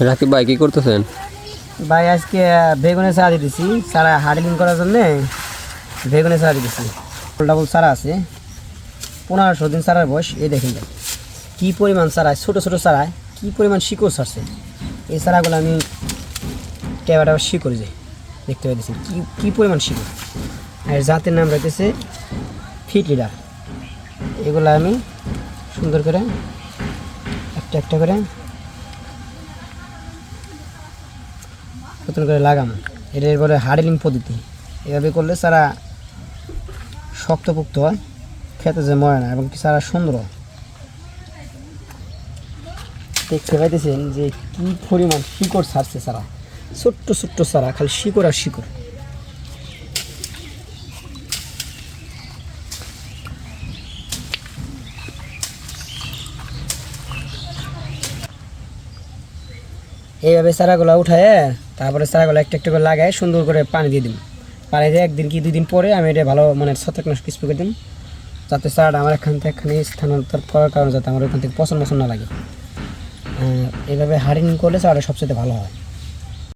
রাকিব ভাই কি করতেছেন? ভাই আজকে বেগুনের চারা দিতেছি, চারা হার্ডলিং করার জন্যে বেগুনের চারা দিতেছি। ডাবল চারা আছে, 1500 দিন চারার বয়স। এই দেখেন ভাই কী পরিমাণ চারায়, ছোটো ছোটো চারায় কী পরিমাণ শিকড় ছাড়ছে। এই চারাগুলো আমি টেবা শিকড় যে দেখতে পাইতেছি কী পরিমাণ শিকড়। আর জাতের নাম রাখতেছে ফিট লিডার। এগুলো আমি সুন্দর করে একটা একটা করে নতুন করে লাগাম। এটা বলে হার্ডলিং পদ্ধতি। এভাবে করলে চারা শক্তপোক্ত হয়, খেতে যে মরে না এবং চারা সুন্দর হয়। দেখতে পাইতেছেন যে কী পরিমাণ শিকড় ছাড়ছে চারা, ছোট্ট ছোট্ট চারা, খালি শিকড় আর শিকড়। এইভাবে চারাগুলো উঠায় তারপরে চারাগুলো একটা একটা করে লাগায় সুন্দর করে পানি দিয়ে দিন। পানি দিয়ে একদিন কি 2 দিন পরে আমি এটা ভালো মানে ছত্রাকনাশক স্প্রে করে দিন, যাতে চারাটা আমার এখান থেকে এখানে স্থানান্তর করার কারণে যাতে আমার ওখান থেকে পছন্দ না লাগে। এইভাবে হার্ডেনিং করলে চারাটা সবচেয়ে ভালো হয়।